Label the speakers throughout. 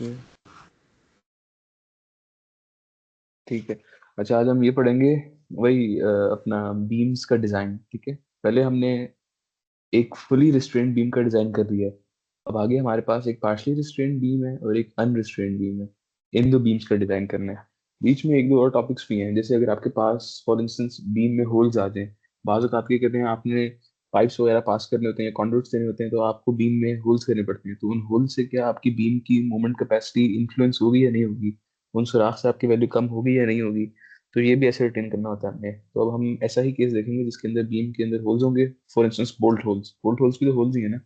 Speaker 1: Okay, ठीक है। अच्छा, आज हम ये पढ़ेंगे वही अपना बीम्स का डिजाइन। ठीक है, पहले हमने एक फुली रिस्ट्रेन्ड बीम का डिजाइन कर दिया है। अब आगे हमारे पास एक पार्शली रिस्ट्रेन्ड बीम है और एक अनरिस्ट्रेन्ड बीम है। इन दो बीम्स का डिजाइन करना है। बीच में एक दो और टॉपिक्स भी हैं, जैसे अगर आपके पास फॉर इंस्टेंस बीम में होल्स आ जाएं। बाज़ वक़्त आपके कहते हैं आपने पाइप्स वगैरह पास करने होते हैं या कॉन्डुइट्स देने होते हैं, तो आपको बीम में होल्स करने पड़ते हैं। तो उन होल्स से क्या आपकी बीम की मोमेंट कैपेसिटी इन्फ्लुएंस होगी या नहीं होगी, उन सुराख से आपकी वैल्यू कम होगी या नहीं होगी। तो ये भी ऐसे रिटेन करना होता है हमने। तो अब हम ऐसा ही केस देखेंगे जिसके अंदर बीम के अंदर होल्स होंगे। फॉर इंस्टेंस बोल्ट होल्स भी तो होल्स ही है ना।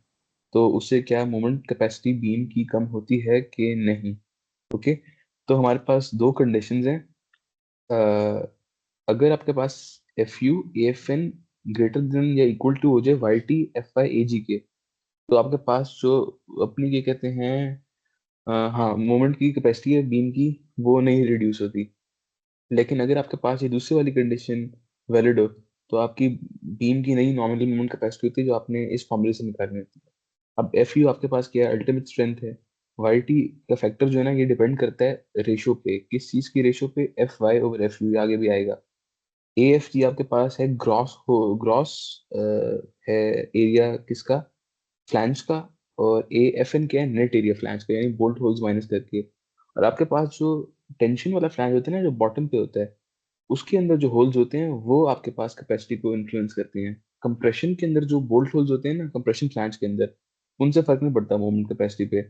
Speaker 1: तो उससे क्या मोमेंट कैपेसिटी बीम की कम होती है कि नहीं। ओके, तो हमारे पास दो कंडीशंस हैं। अगर आपके पास F U F N greater than या इक्वल टू हो जाए Y T F I A G के, तो आपके पास जो अपनी क्या कहते हैं, हाँ, मोमेंट की कैपेसिटी है बीम की, वो नहीं रिड्यूस होती। लेकिन अगर आपके पास ये दूसरी वाली कंडीशन वैलिड हो, तो आपकी बीम की नई नॉमिनल मोमेंट कैपेसिटी होती है जो आपने इस फॉर्मूले से निकालनी होती है। अब एफ यू आपके पास क्या है, अल्टीमेट स्ट्रेंथ है। वाई टी का फैक्टर जो है ना, ये डिपेंड करता है रेशो पे, किस चीज की रेशो पे, F Y over F U, आगे भी आएगा। ए एफ जी आपके पास है ग्रॉस है एरिया किसका, फ्लैंज का। और ए एफ एन क्या है, नेट एरिया फ्लैंज का, यानी बोल्ट होल्स माइनस करके। और आपके पास जो टेंशन वाला फ्लैंज होता है ना, जो बॉटम पे होता है, उसके अंदर जो होल्स होते हैं वो आपके पास कैपेसिटी को इन्फ्लुएंस करते हैं। कंप्रेशन के अंदर जो बोल्ट होल्स होते हैं ना, कंप्रेशन फ्लैंज के अंदर, उनसे फर्क नहीं पड़ता मोमेंट कैपेसिटी पे।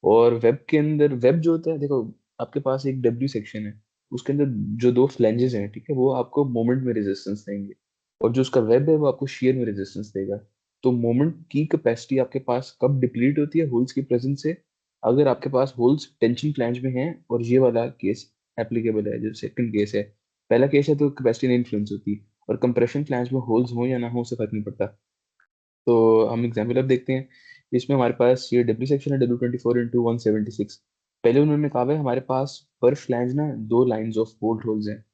Speaker 1: और वेब के अंदर, वेब जो होता है, देखो, आपके पास एक डब्ल्यू सेक्शन है, उसके अंदर जो दो फ्लैंजेस हैं, ठीक है, वो आपको मोमेंट में रेजिस्टेंस देंगे। और जो उसका वेब है वो आपको शेयर में रेजिस्टेंस देगा। तो मोमेंट की कैपेसिटी आपके पास कब डिप्लीट होती है होल्स की प्रेजेंस से, अगर आपके पास होल्स टेंशन फ्लैंज में हैं। और ये वाला केस एप्लीकेबल है, जो सेकंड केस है। पहला केस है तो कैपेसिटी नहीं इन्फ्लुएंस होती, और कंप्रेशन फ्लैंज में होल्स हो या ना हो उससे फर्क नहीं पड़ता। तो हम एग्जाम्पल अब देखते हैं। इसमें हमारे पास ये डब्ल्यू सेक्शन है, W24 × 176। पहले उन्होंने कहा है हमारे पास पर फ्लैंज ना दो लाइंस ऑफ बोल्ट होल्स हैं,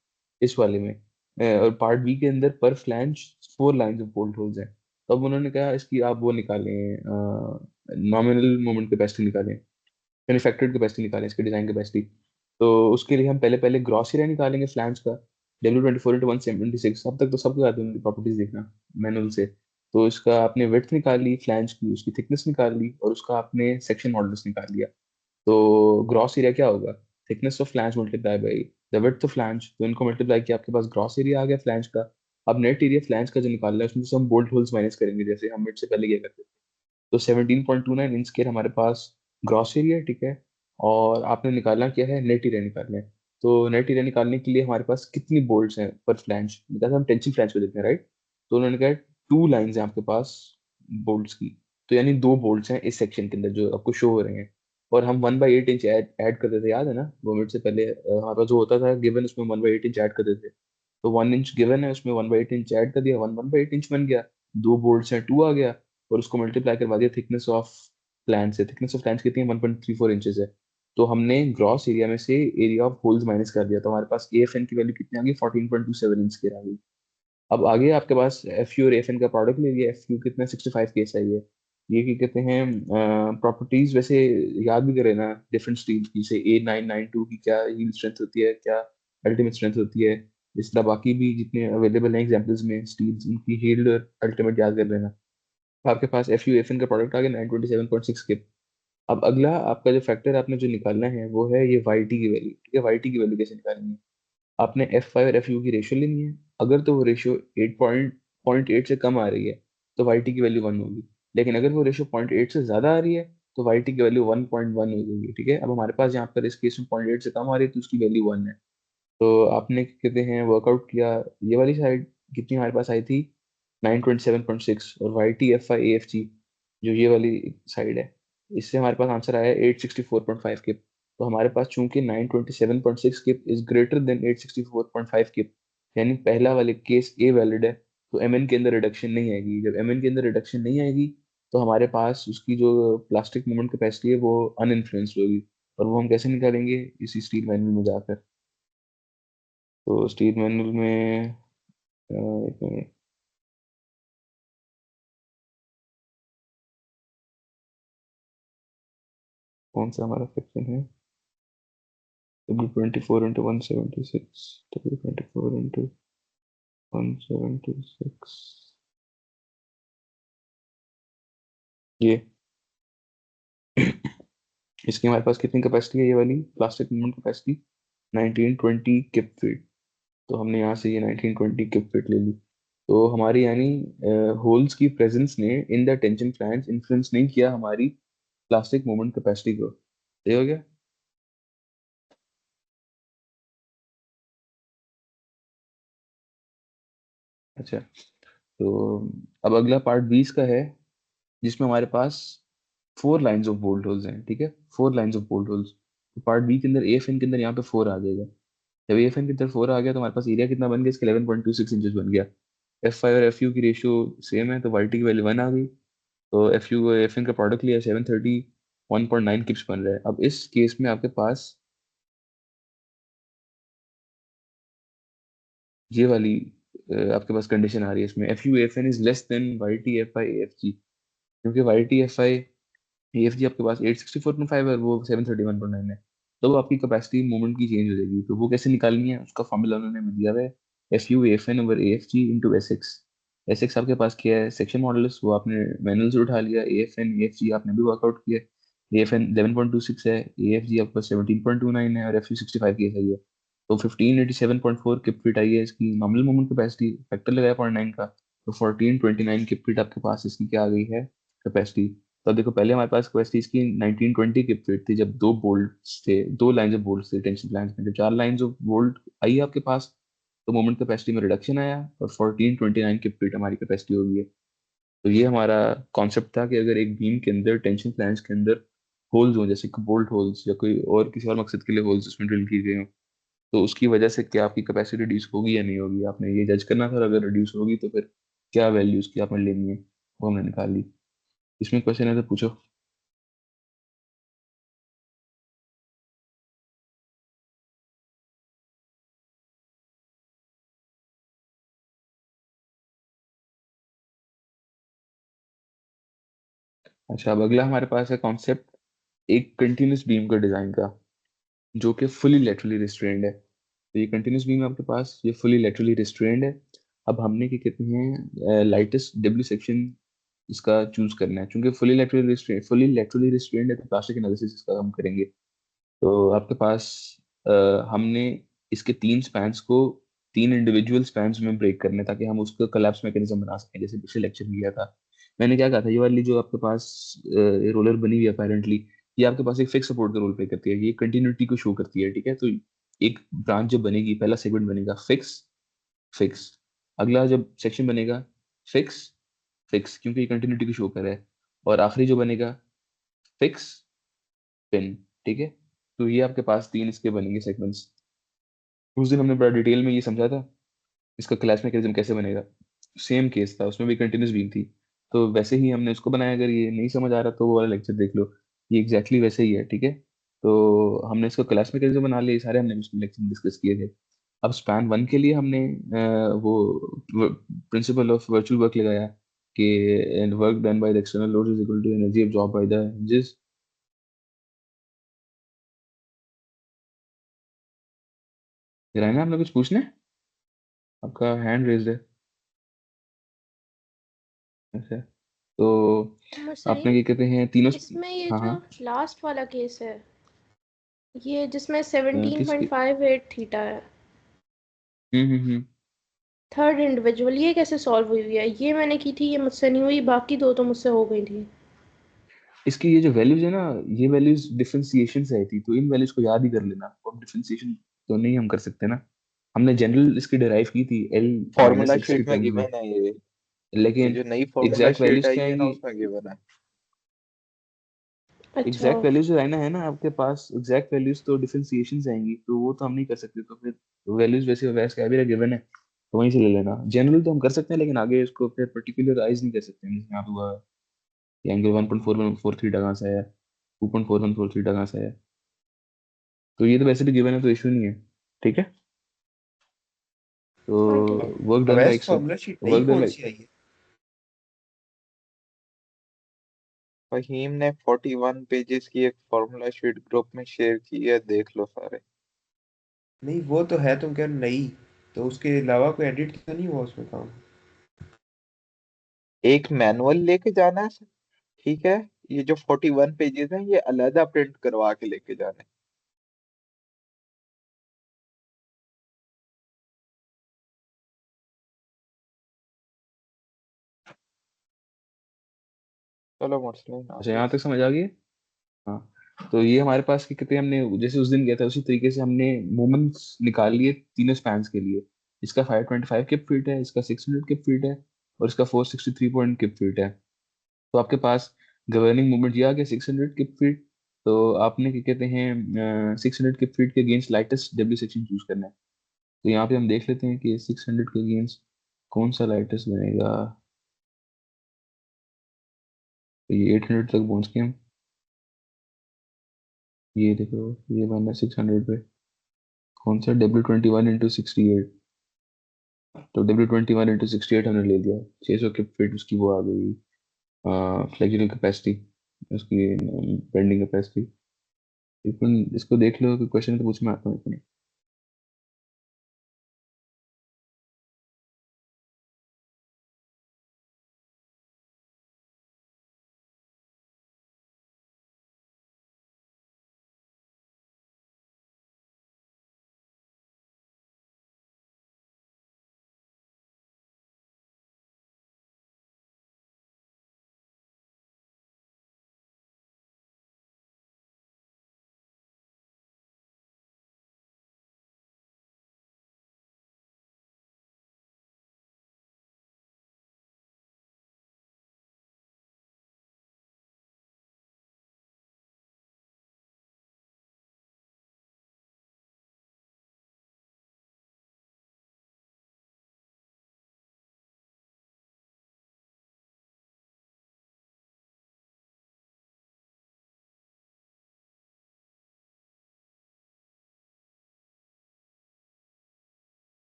Speaker 1: इस वाले में। और पार्ट बी के अंदर पर flange four lines of bolt holes हैं। तब उन्होंने कहा इसकी आप वो निकालें, नॉमिनल मोमेंट कैपेसिटी निकालें, मैन्युफैक्चर्ड कैपेसिटी निकालें, इसकी डिजाइन कैपेसिटी। तो उसके लिए हम पहले पहले ग्रॉस एरिया निकालेंगे फ्लैंज का, W24 × 176। अब तक तो सबको याद होंगी प्रॉपर्टीज, देखना मैनुअल से। तो इसका आपने विड्थ निकाल ली फ्लैंज की, उसकी थिकनेस निकाल ली, और उसका आपने सेक्शन मॉडुलस निकाल लिया। तो ग्रॉस एरिया क्या होगा, thickness of flange multiply by the width of flange. तो इनको मल्टीप्लाई किया, आपके पास ग्रॉस एरिया आ गया फ्लैंज का। अब नेट एरिया फ्लैंज का जो निकालना है, उसमें से हम बोल्ट होल्स माइनस करेंगे, जैसे हम मिड से पहले किया करते थे। तो 17.29 इंच स्केयर हमारे पास ग्रॉस एरिया है, ठीक है। और आपने निकालना क्या है, नेट एरिया निकालना है। तो नेट एरिया निकालने के लिए हमारे पास कितनी बोल्ट्स हैं पर फ्लैंज, जैसे हम टेंशन फ्लैंज को देखते हैं, राइट। तो उन्होंने कहा टू लाइंस हैं आपके पास बोल्ट्स की। तो यानी दो बोल्ट्स हैं इस सेक्शन के अंदर जो आपको शो हो रहे हैं। और हम 1/8 इंच ऐड करते थे, याद है ना, 2 मिनट से पहले हमारे पास जो होता था गिवन, उसमें 1/8 इंच ऐड करते थे। तो 1 इंच गिवन है, उसमें 1/8 इंच ऐड कर दिया, 1/8 इंच बन गया। दो बोल्ट्स हैं, टू आ गया। और उसको मल्टीप्लाई करवा दिया थिकनेस ऑफ फ्लैंज से। थिकनेस ऑफ फ्लैंज कितनी है, 1.34 इंचेस है। तो हमने ग्रॉस एरिया में से एरिया ऑफ होल्स माइनस कर दिया, तो हमारे पास ए एफ एन की वैल्यू कितनी आ गई, 14.27 इंच की आ गई। अब आगे आपके पास एफ यू और एफ एन का प्रोडक्ट ले लिया, एफ यू कितना 65 केस है ये क्या कहते हैं, प्रॉपर्टीज वैसे याद भी करें ना डिफरेंट स्टील की, से A992 की क्या यील्ड स्ट्रेंथ होती है, क्या अल्टीमेट स्ट्रेंथ होती है। इस तरह बाकी भी जितने अवेलेबल हैं एग्जाम्पल्स में स्टील्स, उनकी यील्ड और अल्टीमेट याद कर लेना। आपके पास एफ यू एफ एन का प्रोडक्ट आ गया 927.6 के। अब अगला आपका जो फैक्टर आपने जो निकालना है वो है ये वाई टी की वैल्यू, ठीक है। वाई टी की वैल्यू कैसे निकालनी है, आपने एफ फाइव और एफ यू की रेशियो लेनी है। अगर तो वो रेशियो 8.8 से कम आ रही है, तो वाई टी की वैल्यू 1 होगी। लेकिन अगर वो रेशियो 0.8 से ज्यादा आ रही है, तो वाई टी की वैल्यू 1.1 हो जाएगी, ठीक है। अब हमारे पास यहाँ पर इस केस में 0.8 से कम आ रही है, तो उसकी वैल्यू 1 है। तो आपने क्या कहते हैं वर्कआउट किया, ये वाली साइड कितनी हमारे पास आई थी, 927.6। और Y T F I A F G जो ये वाली साइड है, इससे हमारे पास आंसर आया 864.5 किप। तो हमारे पास चूंकि 927.6 किप इज ग्रेटर देन 864.5 किप, यानी पहला वाले केस ए वैलिड है। तो एम एन के अंदर रिडक्शन नहीं आएगी। जब एम एन के अंदर रिडक्शन नहीं आएगी, तो हमारे पास उसकी जो प्लास्टिक मोमेंट कैपेसिटी है वो अनइन्फ्लुएंस्ड होगी। और वो हम कैसे निकालेंगे, इसी स्टील मैनुअल में जाकर। तो स्टील मैनुअल में एक मिनट, कौन सा हमारा सेक्शन है, W24 into 176, W24 into 176, ये इसकी हमारे पास कितनी कैपेसिटी है, ये वाली प्लास्टिक मूवमेंट कैपेसिटी 1920 किप फीट। तो हमने यहाँ से ये 1920 किप फीट ले ली। तो हमारी यानी होल्स की प्रेजेंस ने in the tension flange influence नहीं किया हमारी प्लास्टिक मूवमेंट कैपेसिटी को। सही हो गया। अच्छा, तो अब अगला पार्ट 20 का है, जिसमें हमारे पास 4 लाइंस ऑफ बोल्ट होल्स हैं। ठीक है, 4 लाइंस ऑफ बोल्ट होल्स। तो पार्ट बी के अंदर एफ एन के अंदर यहाँ पे 4 आ जाएगा। जब एफ एन के अंदर 4 आ गया तो हमारे पास एरिया कितना बन गया इसका, 11.26 इंचेस बन गया। एफ फाइव और एफ यू की रेशियो सेम है, तो वाई टी की वैल्यू 1 आ गई। तो एफ यू एफ एन का प्रोडक्ट लिया 730, 1.9 किप्स बन रहा है। अब इस केस में आपके पास ये वाली आपके पास कंडीशन आ रही है इसमें, F U F N is less than Y T F I F G. क्योंकि Y T F I F G आपके पास 864.5 है, वो 731.9 है। तो वो आपकी कैपेसिटी मूवमेंट की चेंज हो जाएगी। तो वो कैसे निकालनी है, उसका फॉर्मूला उन्होंने हमें दिया हुआ है, F U F N over A F G into S X. S X आपके पास क्या है, सेक्शन मॉडुलस, वो आपने मैनुअल से उठा लिया। A F N A F G आपने भी वर्कआउट किया। ए एफ एन 11.26 है, ए एफ जी आपके पास 17.29 है, और एफ यू 65 की है। तो 1587.4 किप फीट आई है इसकी नॉमिनल मोमेंट कैपेसिटी, फैक्टर लगाया 0.9 का। तो 1429 किप फीट आपके पास इसकी क्या आ गई है कैपेसिटी। तो अब देखो, पहले हमारे पास कैपेसिटी इसकी 1920 किप फीट थी, जब दो बोल्ट थे, 2 लाइंस ऑफ बोल्ट थे टेंशन प्लांट में। जब 4 लाइंस ऑफ बोल्ट आई है आपके पास, तो मोमेंट कैपेसिटी में रिडक्शन आया, और 1429 किप फीट हमारी कैपेसिटी हो गई है। तो ये हमारा कॉन्सेप्ट था कि अगर एक बीम के अंदर, टेंशन फ्लैंज के अंदर होल्स हो, जैसे कि बोल्ट होल्स या कोई और किसी और मकसद के लिए होल्स उसमें ड्रिल की गई हो, तो उसकी वजह से क्या आपकी कैपेसिटी रिड्यूस होगी या नहीं होगी, आपने ये जज करना था। और अगर रिड्यूस होगी तो फिर क्या वैल्यू उसकी आपने लेनी है, वो हमने निकाल ली। इसमें क्वेश्चन है तो पूछो। अच्छा, अब अगला हमारे पास है कॉन्सेप्ट एक कंटिन्यूस बीम का डिजाइन का, जो कि फुली लेटरली रिस्ट्रेन्ड है। तो ये कंटिन्यूस बीम है आपके पास, ये फुली लेटरली रिस्ट्रेन्ड है। अब हमने क्या कहते हैं, लाइटेस्ट डब्ल्यू सेक्शन इसका चूज करना है। चूंकि फुली लेटरली रिस्ट्रेन्ड है, तो प्लास्टिक एनालिसिस इसका हम करेंगे। तो आपके पास अ, हमने इसके 3 स्पैन्स को 3 इंडिविजुअल स्पैन्स में ब्रेक करने, ताकि हम उसका कोलैप्स मैकेनिज्म बना सकें, जैसे पिछले लेक्चर में किया था। मैंने क्या कहा था, ये वाली जो आपके पास रोलर बनी हुई है अपेरेंटली, ये आपके पास एक फिक्स सपोर्ट का रोल प्ले करती है, ये कंटिन्यूटी को शो करती है। ठीक है, तो एक ब्रांच जब बनेगी, पहला सेगमेंट बनेगा फिक्स, फिक्स। अगला जब सेक्शन बनेगा, फिक्स, फिक्स, क्योंकि ये कंटिन्यूटी को शो कर रहा है। और आखिरी जो बनेगा, फिक्स, पिन। ठीक है, तो ये आपके पास 3 इसके बनेंगे सेगमेंट्स। उस दिन हमने बड़ा डिटेल में ये समझा था इसका क्लैश मैकेनिज्म कैसे बनेगा। सेम केस था, उसमें भी कंटिन्यूस बीम थी। तो वैसे ही हमने उसको बनाया। अगर ये नहीं समझ आ रहा तो वो वाला लेक्चर देख लो, ये एग्जैक्टली वैसे ही है। ठीक है, तो हमने इसका क्लैश मैकेनिज्म बना लिया, ये सारे हमने उसमें लेक्चर में डिस्कस किए थे। अब स्पैन 1 के लिए हमने वो प्रिंसिपल ऑफ वर्चुअल वर्क लगाया कि and work done by the external load is equal to energy absorb by the hinges. Raina, आपने कुछ पूछना है? आपका हैंड रेज्ड है। अच्छा, तो आपने
Speaker 2: मुसैब,
Speaker 1: क्या कहते हैं तीनों।
Speaker 2: इसमें ये
Speaker 1: हाँ हाँ।
Speaker 2: जो लास्ट वाला केस है, ये जिसमें
Speaker 1: किसकी?
Speaker 2: 17.58 थीटा है,
Speaker 1: हम्म।
Speaker 2: थर्ड इंडिविजुअल, ये कैसे सॉल्व हुई है? ये मैंने की थी, ये मुझसे नहीं हुई, बाकी दो तो मुझसे हो गई थी।
Speaker 1: इसकी ये जो वैल्यूज है ना, ये वैल्यूज डिफरेंशिएशन से आई थी, तो इन वैल्यूज को याद ही कर लेना। अब डिफरेंशिएशन तो नहीं हम कर सकते ना, हमने जनरल इसकी डिराइव की थी एल माइनस
Speaker 3: फॉर्मूला
Speaker 1: एक्स की
Speaker 3: शीट में
Speaker 1: टर्म्स में।
Speaker 3: गिवन है ये
Speaker 1: लेकिन
Speaker 3: जो नई फॉर्मूला
Speaker 1: एग्जैक्ट
Speaker 3: शीट
Speaker 1: वैल्यूज
Speaker 3: आई
Speaker 1: क्या
Speaker 3: है ना
Speaker 1: आएंगी,
Speaker 3: उसमें गिवन है।
Speaker 2: अच्छा।
Speaker 1: एग्जैक्ट वैल्यूज जो है ना, आपके पास एग्जैक्ट वैल्यूज तो डिफरेंशिएशन से आएंगी, तो वो तो हम नहीं कर सकते। तो फिर वैल्यूज वैसे वैसे क्या भी गिवन है, तो वहीं से ले लेना। जनरल तो हम कर सकते हैं, लेकिन आगे इसको फिर पर्टिकुलराइज नहीं कर सकते हैं। जैसे यहाँ पे हुआ कि एंगल 1.414 थीटा कहाँ से आया, 2.414 थीटा कहाँ से आया। तो ये तो वैसे भी गिवन है, तो इशू नहीं है। ठीक है, तो
Speaker 2: हाँ ठीक है।
Speaker 1: Work done bye
Speaker 3: Awais
Speaker 1: x,
Speaker 3: formula sheet नई
Speaker 1: वर्क डन
Speaker 3: कौन
Speaker 1: बाय।
Speaker 3: सी आई है? फहीम ने 41 पेजेस की एक फॉर्मूला शीट ग्रुप में शेयर की है, देख लो सारे। नहीं वो तो है, तुम कह रहे हो नई, तो उसके अलावा कोई एडिट तो नहीं हुआ उसमें काम?
Speaker 4: एक मैनुअल लेके जाना है, ठीक है। ये जो 41 पेजेस हैं ये अलहदा प्रिंट करवा के लेके जाने। चलो मुरसलीन
Speaker 1: अच्छा,
Speaker 4: आगे।
Speaker 1: यहाँ तक समझ आ गई? हाँ, तो ये हमारे पास कि कहते हैं, हमने जैसे उस दिन गया था उसी तरीके से हमने मोमेंट्स निकाल लिए तीनों स्पैन्स के लिए। इसका 525 किप फीट है, इसका 600 किप फीट है, और इसका 463 पॉइंट किप फीट है। तो आपके पास गवर्निंग मोमेंट ये आ गया 600 किप फीट। तो आपने क्या कहते हैं 600 किप फीट के against lightest W section choose करना है। तो यहाँ पे हम देख लेते हैं कि 600 के अगेंस्ट कौन सा लाइटेस्ट बनेगा। तो ये 800 तक पहुंच गए हम। ये देखो, ये बना 600 पे। कौन सा W21 × 68। तो W21 × 68 हमने ले लिया। 600 के फिट उसकी वो आ गई, फ्लेक्सिबल कैपेसिटी, उसकी बेंडिंग कैपेसिटी। लेकिन इसको देख लो कि क्वेश्चन तो पूछ में आता हूँ इतने।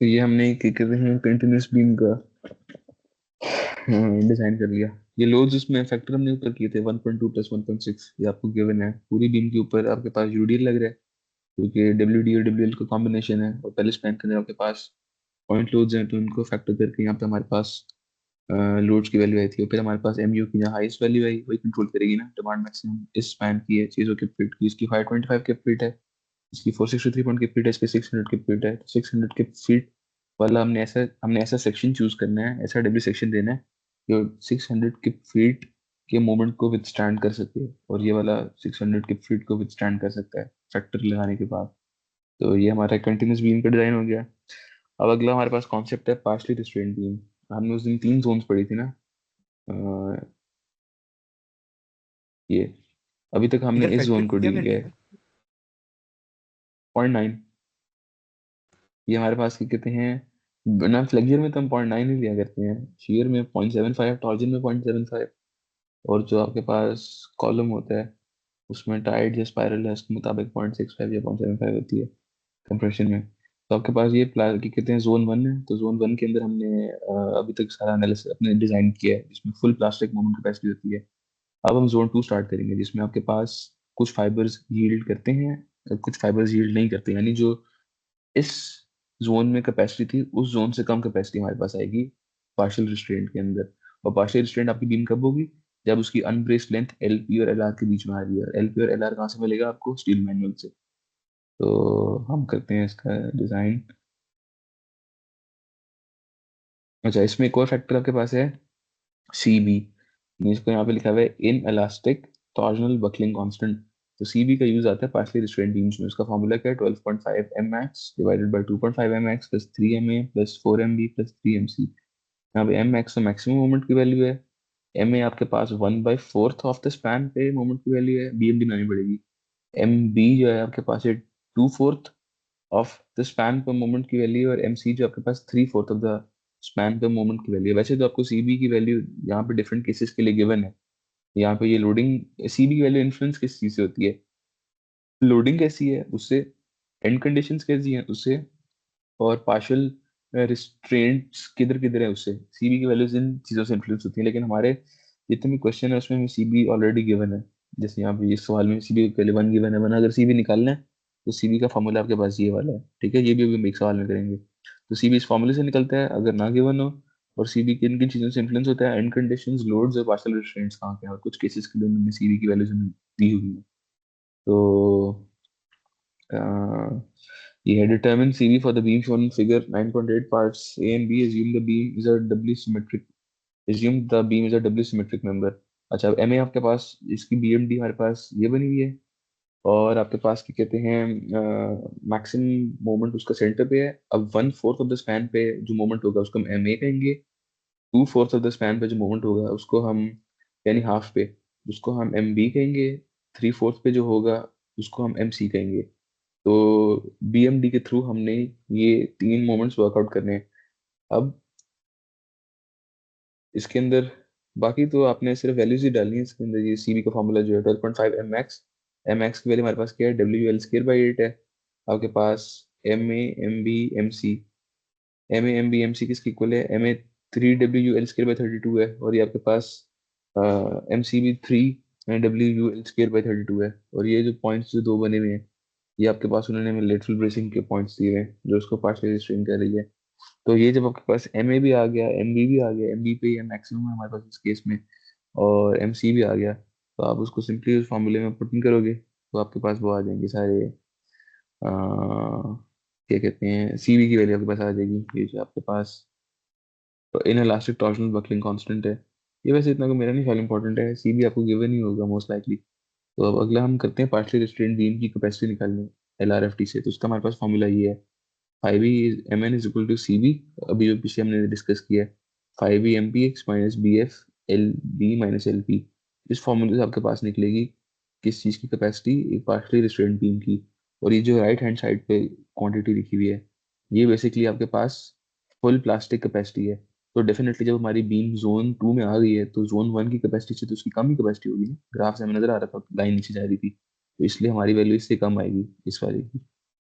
Speaker 1: तो ये हमने क्या कहते हैं कंटिन्यूस बीम का डिजाइन कर लिया। ये लोड्स उसमें फैक्टर हमने ऊपर किए थे 1.2 + 1.6, ये आपको गिवन है। पूरी बीम के ऊपर आपके पास यूडीएल लग रहा है, क्योंकि डब्ल्यू डी और डब्ल्यू एल का कॉम्बिनेशन है, और पहले स्पैन के अंदर आपके पास पॉइंट लोड्स हैं, तो उनको फैक्टर करके यहाँ पे हमारे पास लोड्स की वैल्यू आई थी। और फिर हमारे पास एमयू की जहाँ हाईएस्ट वैल्यू आई वही कंट्रोल करेगी ना डिमांड मैक्सिमम। इस स्पैन की है 600 के फीट की, इसकी 525 के फीट है, इसकी 463 पॉइंट की फीट है, इसकी 600 की फीट है। तो 600 के फीट वाला हमने ऐसा सेक्शन चूज करना है, ऐसा डब्ल्यू सेक्शन देना है जो 600 के फीट के मोमेंट को विथस्टैंड कर सके, और ये वाला 600 के फीट को विथस्टैंड कर सकता है फैक्टर लगाने के बाद। तो ये हमारा कंटिन्यूस बीम का डिजाइन हो गया। अब अगला हमारे पास कॉन्सेप्ट है पार्शली रिस्ट्रेन्ड बीम। हमने उस दिन 3 जोन्स पढ़ी थी ना। अ, ये अभी तक हमने
Speaker 3: इधर
Speaker 1: इस
Speaker 3: फैक्टर
Speaker 1: जोन को
Speaker 3: की क्या
Speaker 1: डील किया
Speaker 3: वैल्यू
Speaker 1: है।
Speaker 3: है?
Speaker 1: 0.9। ये हमारे पास क्या कहते हैं, ना फ्लेक्जर में तो हम 0.9 ही लिया करते हैं, शियर में 0.75, टॉर्जन में 0.75, और जो आपके पास कॉलम होता है उसमें टाइड या स्पाइरल है उसके मुताबिक 0.65 या 0.75 होती है कंप्रेशन में। तो आपके पास ये क्या कहते हैं जोन 1 है। तो जोन 1 के अंदर हमने अभी तक सारा एनालिसिस अपने डिजाइन किया है, जिसमें फुल प्लास्टिक मोमेंट कैपेसिटी होती है। अब हम जोन 2 स्टार्ट करेंगे, जिसमें आपके पास कुछ फाइबर्स यील्ड करते हैं और कुछ फाइबर्स यील्ड नहीं करते, यानी जो इस जोन में कैपेसिटी थी उस जोन से कम कैपेसिटी हमारे पास आएगी पार्शियल रिस्ट्रेंट के अंदर। और पार्शियल रिस्ट्रेंट आपकी बीम कब होगी? जब उसकी अनब्रेस्ड लेंथ एलपी और एलआर के बीच में आ रही है। एलपी और एलआर कहाँ से मिलेगा आपको? स्टील मैनुअल से। तो हम करते हैं इसका डिजाइन। अच्छा, इसमें एक और फैक्टर आपके पास है, सीबी। इसको यहाँ पे लिखा हुआ है in elastic torsional buckling constant. तो सीबी का यूज आता है पार्शली रिस्ट्रेंट बीम्स में। उसका फॉर्मूला क्या है? 12.5 M max divided by 2.5 M X plus 3 M A plus 4 M B plus 3 M C. यहाँ पे एम मैक्स तो मैक्सिमम मोमेंट की वैल्यू है, एम ए आपके पास 1/4 ऑफ द स्पैन पे मोमेंट की वैल्यू है, बी एम डी बनानी पड़ेगी। एम बी जो है आपके पास है 2/4 ऑफ द स्पैन पर मोमेंट की वैल्यू, और एम सी जो आपके पास 3/4 ऑफ द स्पैन पर मोमेंट की वैल्यू है। वैसे तो आपको सीबी की वैल्यू यहाँ पे डिफरेंट केसेस के लिए गिवन है। यहाँ पे ये लोडिंग सीबी की वैल्यू इन्फ्लुएंस किस चीज से होती है? लोडिंग कैसी है उससे, एंड कंडीशंस कैसी हैं उससे, और पार्शियल रिस्ट्रेंट्स किधर किधर है उससे। सीबी की वैल्यूज इन चीजों से इन्फ्लुएंस होती है। लेकिन हमारे जितने भी क्वेश्चन है उसमें हमें सीबी ऑलरेडी गिवन है। जैसे यहाँ पे इस सवाल में सीबी पहले 1 गिवन है, वरना अगर सीबी निकालना है तो सीबी का फॉर्मूला आपके पास ये वाला है, ठीक है। ये भी अभी हम एक सवाल में करेंगे। तो सीबी इस फॉर्मूले से निकलता है अगर ना गिवन हो। और सीबी किन किन चीज़ों से इन्फ्लुएंस होता है, एंड कंडीशंस, लोड्स और पार्शियल रिस्ट्रेंट्स कहाँ के हैं, और कुछ केसेस के लिए उन्होंने सीबी की वैल्यूज हमें दी हुई है। तो uh, ये है determine CV for the beam shown in figure 9.8 parts A and B. Assume the beam is a doubly symmetric. Assume the beam is a doubly symmetric member. अच्छा, अब MA आपके पास, इसकी BMD हमारे पास ये बनी हुई है। और आपके पास क्या कहते हैं, मैक्सिमम मोमेंट उसका सेंटर पे है। अब 1/4 ऑफ द स्पैन पे जो मोमेंट होगा उसको हम MA कहेंगे। 2/4 ऑफ द स्पैन पे जो मोमेंट होगा उसको हम, यानी हाफ पे, उसको हम MB कहेंगे। 3/4 पे जो होगा उसको हम MC कहेंगे। तो BMD के थ्रू हमने ये 3 मोमेंट्स वर्कआउट करने हैं। अब इसके अंदर बाकी तो आपने सिर्फ वैल्यूज ही डालनी है। इसके अंदर ये सीबी का फॉर्मूला जो है 12.5 mx। mx की वैल्यू हमारे पास क्या है, WL²/8 है। आपके पास MA MB MC, MA MB MC किसकी इक्वल है, MA 3WL²/32 है। और ये आपके पास MC भी 3WL²/32 है। और ये जो पॉइंट्स जो दो बने हुए हैं, ये आपके पास उन्होंने हमें लेटरल ब्रेसिंग के पॉइंट्स दिए हैं जो उसको पार्शियली रिस्ट्रेन कर रही है। तो ये जब आपके पास MA भी आ गया, MB भी आ गया, MB पे ये मैक्सिमम है हमारे पास इस केस में, और MC भी आ गया, तो आप उसको सिंपली उस फॉर्मूले में पुट इन करोगे तो आपके पास वो आ जाएंगे सारे क्या कहते हैं, CV की वैल्यू आपके पास आ जाएगी। ये जो आपके पास तो in elastic torsional buckling constant है। ये वैसे इतना को मेरा नहीं ख्याल इंपॉर्टेंट है, CV आपको गिवन ही होगा मोस्ट लाइकली। तो अब अगला हम करते हैं पार्शियली रिस्ट्रेन्ड बीम की कैपेसिटी निकालनी LRFT से। तो उसका हमारे पास फॉर्मूला ये है, 5e mn is equal to CB। अभी जो पीछे हमने डिस्कस किया है, 5e MPx minus BF LB minus LP। इस फॉर्मूले से आपके पास निकलेगी किस चीज़ की कैपेसिटी, एक पार्शियली रिस्ट्रेन्ड बीम की। और ये जो राइट हैंड साइड पे क्वांटिटी लिखी हुई है, ये बेसिकली आपके पास फुल प्लास्टिक कैपेसिटी है। तो डेफिनेटली जब हमारी बीम जोन 2 में आ गई है तो जोन 1 की कैपेसिटी से तो उसकी कम ही कैपेसिटी होगी ना। ग्राफ से हमें नजर आ रहा था, लाइन नीचे जा रही थी, तो इसलिए हमारी वैल्यू इससे कम आएगी इस वाली की।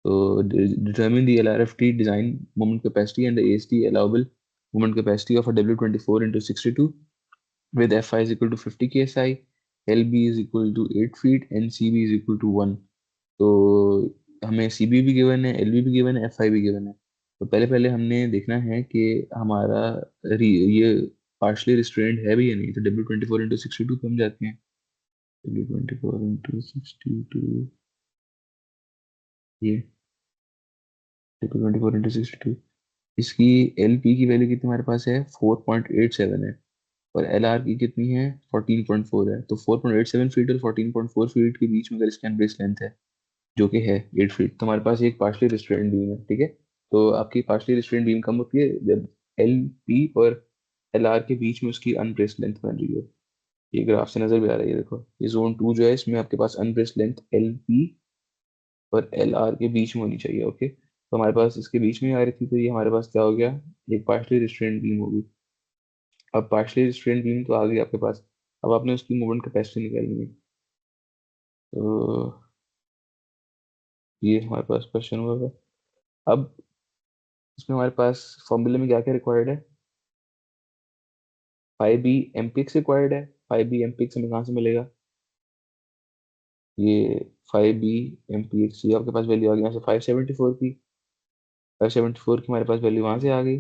Speaker 1: So determine the LRFT design moment capacity and the AST allowable moment capacity of a W24 into 62 with Fi is equal to 50 ksi, LB is equal to 8 feet and CB is equal to 1। तो हमें CB भी given है, LB भी given है, Fi भी given है। तो पहले पहले हमने देखना है कि हमारा ये पार्शली रिस्ट्रेंड है भी या नहीं। तो W24 into 62 पे हम जाते हैं। W24 into 62, ये W24 into 62, इसकी LP की वैल्यू कितनी हमारे पास है, 4.87 है। और LR की कितनी है, 14.4 है। तो 4.87 फीट और 14.4 फीट के बीच में अगर इसकी अनब्रेस लेंथ है जो कि है 8 फीट, तो हमारे पास एक पार्शली रिस्ट्रेंट बीम है, ठीक है। तो आपकी पार्शली रिस्ट्रेंट बीम कम होती है जब LP और LR के बीच में उसकी अनब्रेस लेंथ बन रही हो। ये ग्राफ से नजर भी आ रही है, देखो ये जोन 2 जो है इसमें आपके पास अनब्रेस लेंथ LP और LR के बीच में होनी चाहिए, ओके। तो हमारे पास इसके बीच में आ रही थी, तो ये हमारे पास क्या हो गया, एक पार्शली रिस्ट्रेंट बीम होगी। अब पार्शली रिस्ट्रेंट बीम तो आ गई आपके पास। अब आपने उसकी मूवमेंट कैपेसिटी निकालनी है। तो ये हमारे पास क्वेश्चन हुआ। अब इसमें हमारे पास फॉर्मूले में क्या क्या रिक्वायर्ड है, 5b MPx रिक्वायर्ड है। 5b MPx हमें कहाँ से मिलेगा, ये 5b MPx, ये आपके पास वैल्यू आ गई यहाँ से 574 की। 574 की हमारे पास वैल्यू वहां से आ गई।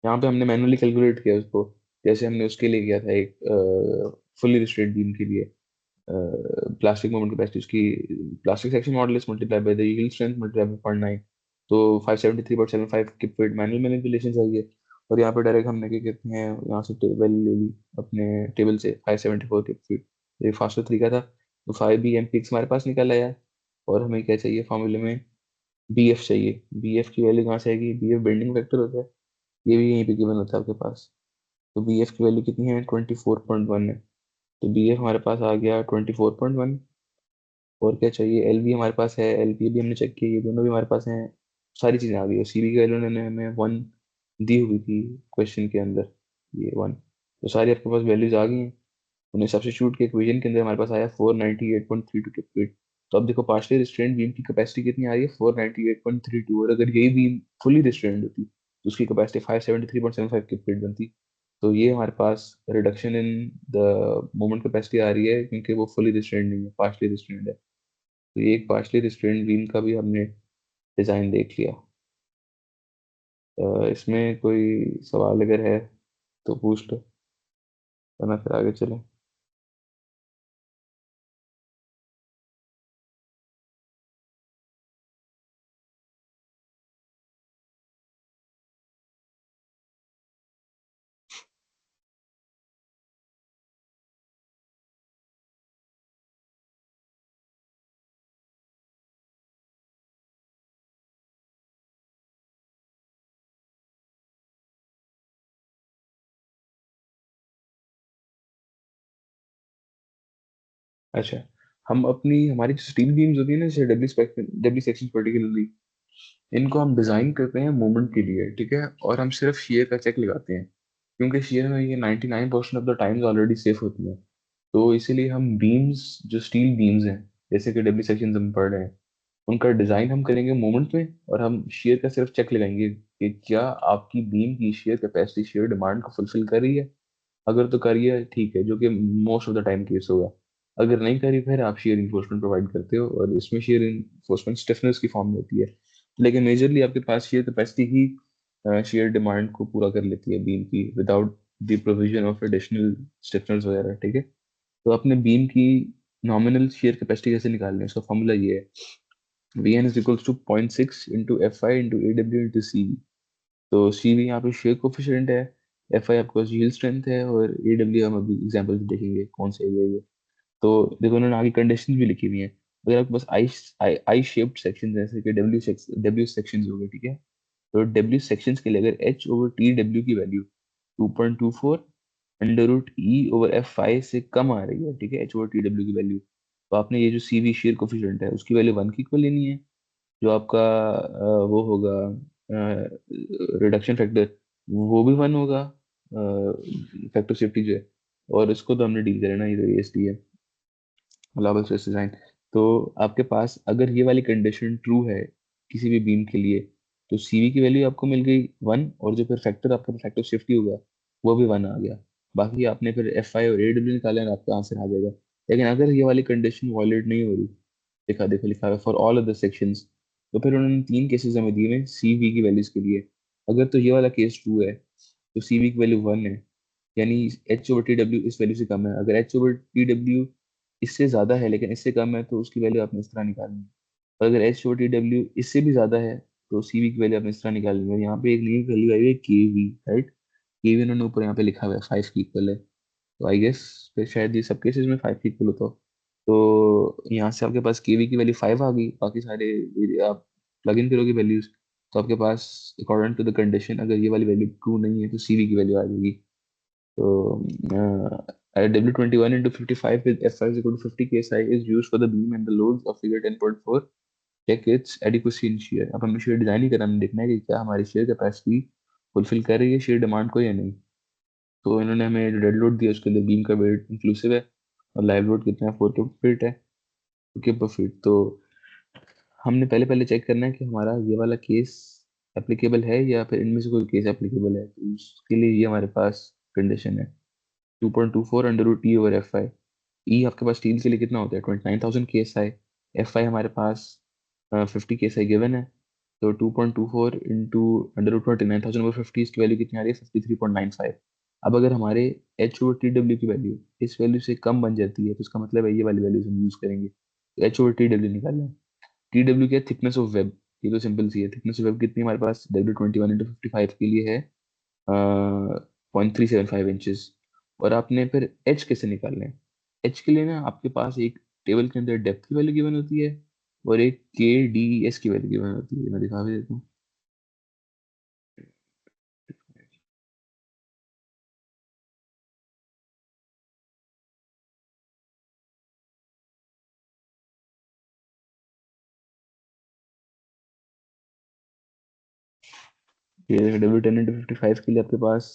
Speaker 1: यहाँ पे हमने मैनुअली कैलकुलेट किया उसको, जैसे हमने उसके लिए किया था एक फुल्ली रिस्ट्रेंट बीम के लिए। प्लास्टिक मोमेंट कैपेसिटी उसकी, plastic section modulus multiply by the yield strength multiply by 0.9। तो 573.75 की फिर मैनुअल मैनिपुलेशन आई है। और यहाँ पे डायरेक्ट हमने क्या कहते हैं, यहाँ से टेबल ले ली अपने टेबल से 574 की फिर, ये फास्टर तरीका था। तो 5b MPx हमारे पास निकल आया। और हमें क्या चाहिए फॉर्मूले में, BF चाहिए। BF की वैल्यू कहाँ से आएगी, BF बेंडिंग फैक्टर होता है, ये भी यहीं पे गिवन होता है आपके पास। तो BF की वैल्यू कितनी है, 24.1 है। तो BF हमारे पास आ गया 24.1। और क्या चाहिए, LV हमारे पास है, LP भी हमने चेक किया, ये दोनों भी हमारे पास हैं। सारी चीज़ें आ गई। और CB की वैल्यू उन्होंने हमें 1 दी हुई थी क्वेश्चन के अंदर, ये 1। तो सारी आपके पास वैल्यूज आ गई हैं। उन्हें सब्स्टिट्यूट के इक्वेशन के अंदर हमारे पास आया 498.32 फीट। तो अब देखो पार्शियली रिस्ट्रेंट बीम की कैपेसिटी कितनी आ रही है, 498.32। और अगर यही बीम फुली रिस्ट्रेंट होती तो उसकी कैपेसिटी 573.75 की फीट बनती। तो ये हमारे पास reduction in the moment capacity आ रही है, क्योंकि वो फुली रिस्ट्रेन्ड नहीं है, पार्शली रिस्ट्रेन्ड है। तो ये एक पार्शली रिस्ट्रेन्ड बीम का भी हमने डिज़ाइन देख लिया। इसमें कोई सवाल अगर है तो पूछ लो, वरना फिर आगे चलें। अच्छा, हम अपनी हमारी जो स्टील बीम्स होती है ना, जैसे डब्ल्यू सेक्शन पर्टिकुलरली, इनको हम डिज़ाइन करते हैं मोमेंट के लिए, ठीक है, और हम सिर्फ शेयर का चेक लगाते हैं, क्योंकि शेयर में ये 99% of the times already safe होती है। तो इसीलिए हम बीम्स, जो स्टील बीम्स हैं, जैसे कि डब्ल्यू सेक्शन हम पढ़ रहे हैं, उनका डिज़ाइन हम करेंगे मोमेंट में, और हम शेयर का सिर्फ चेक लगाएंगे कि क्या आपकी बीम की शेयर कैपेसिटी शेयर डिमांड को फुलफिल कर रही है। अगर तो करिए ठीक है, जो कि most of the time case होगा। अगर नहीं करी, फिर आप शेयर इन्फोर्समेंट प्रोवाइड करते हो, और इसमें शेयर इन्फोर्समेंट स्टिफनेस की फॉर्म में होती है। लेकिन मेजरली आपके पास शेयर कैपेसिटी ही शेयर डिमांड को पूरा कर लेती है बीम की, without the provision of additional stiffeners वगैरह, ठीक है। तो अपने बीम की नॉमिनल शेयर कैपेसिटी कैसे निकालनी है, उसका फॉर्मूला ये है, V N is equals to 0.6 into F I into A W into C. तो सी भी यहाँ पे शेयर कोफिशिएंट है, एफ आई आपके पास यील्ड स्ट्रेंथ है, और ए डब्ल्यू हम अभी एग्जाम्पल देखेंगे कौन सा एरिया है ये। तो देखो, उन्होंने आगे कंडीशन भी लिखी हुई है। अगर आपके पास आई आई शेप्ड सेक्शन, जैसे कि डब्ल्यू सेक्शन हो गए, ठीक है। तो डब्ल्यू सेक्शन के लिए अगर एच ओवर टी डब्ल्यू की value 2.24 under root E over F five से कम आ रही है, ठीक है, एच ओवर टी डब्ल्यू की वैल्यू, तो आपने ये जो सी वी शेयर कोफिशिएंट है उसकी वैल्यू 1 की इक्वल लेनी है। जो आपका वो होगा रिडक्शन फैक्टर, वो भी 1 होगा, फैक्टर सेफ्टी जो है। और इसको तो हमने डील करना, ये तो एएसटी है, अलाउबल स्ट्रेस डिजाइन। तो आपके पास अगर ये वाली कंडीशन ट्रू है किसी भी बीम के लिए, तो सीवी की वैल्यू आपको मिल गई 1, और जो फिर फैक्टर आपका फैक्टर सेफ्टी होगा वो भी 1 आ गया। बाकी आपने फिर एफ आई और ए डब्ल्यू निकाले और आपका आंसर आ जाएगा। लेकिन अगर ये वाली कंडीशन वॉलिड नहीं हो रही, देखा देखो लिखा है फॉर ऑल अदर सेक्शंस, तो फिर उन्होंने 3 केसेस हमें दिए हैं सी वी की वैल्यूज के लिए। अगर तो ये वाला केस ट्रू है, तो सी वी की वैल्यू 1 है, यानी एच ओवर टी डब्ल्यू इस वैल्यू से कम है। अगर एच ओवर टी डब्ल्यू इससे ज़्यादा है लेकिन इससे कम है, तो उसकी वैल्यू आपने इस तरह निकालनी है। और अगर एच ओवर टी डब्ल्यू इससे भी ज़्यादा है, तो सी वी की वैल्यू आपने इस तरह निकालनी है। और यहाँ पे एक नई वैल्यू आई हुई है के वी, राइट। के वी उन्होंने ऊपर यहाँ पे लिखा हुआ है 5 की इक्वल है, तो आई गेस फिर शायद ये सब केसेस में 5 की इक्वल होता हो। तो यहाँ से आपके पास के वी की वैल्यू 5 आ गई। बाकी सारे आप प्लग इन करोगे वैल्यूज, तो आपके पास अकॉर्डिंग टू द कंडीशन अगर ये वाली वैल्यू ट्रू नहीं है, तो सी वी की वैल्यू आ जाएगी। So W21 into 55 with F5 is equal to 50 KSI is used for the beam and the loads of figure 10.4. Check its adequacy in shear. अब हमें shear डिजाइन ही करना, हमें देखना है कि क्या हमारी shear कैपेसिटी फुलफिल कर रही है shear डिमांड को या नहीं। तो इन्होंने हमें जो डेड लोड दिया उसके लिए बीम का वेट इंक्लूसिव है, और लाइव लोड कितना है, 4 फीट है, 2 फीट। तो हमने पहले पहले चेक करना है कि हमारा ये वाला केस एप्लीकेबल है या फिर इनमें से कोई केस एप्लीकेबल है। तो उसके लिए ये हमारे पास कंडीशन है 2.24 under root T over F I. E आपके पास स्टील के लिए कितना होता है, 29,000 के एस आई। एफ आई हमारे पास 50 के एस आई गिवन है। तो 2.24 इंटू अंडर रूट 29,000 ओवर 50, इसकी वैल्यू कितनी आ रही है, 53.95। अब अगर हमारे एच ओवर टी डब्ल्यू की वैल्यू इस वैल्यू से कम बन जाती है, तो इसका मतलब है ये वाली वैल्यूज हम यूज करेंगे। तो एच ओवर टी डब्ल्यू निकालना है। टी डब्ल्यू क्या है, थिकनेस ऑफ वेब। ये तो सिंपल सी है, थिकनेस ऑफ वेब कितनी हमारे पास W21 इंटू 55 के लिए है 0.375 इंचेस। और आपने फिर एच कैसे निकालना है, एच के लिए ना आपके पास एक टेबल के अंदर डेप्थ की वैल्यू गिवन होती है, और एक के डी एस की वैल्यू गिवन होती है। मैं दिखा भी देता हूँ। ये W10 into 55 के लिए आपके पास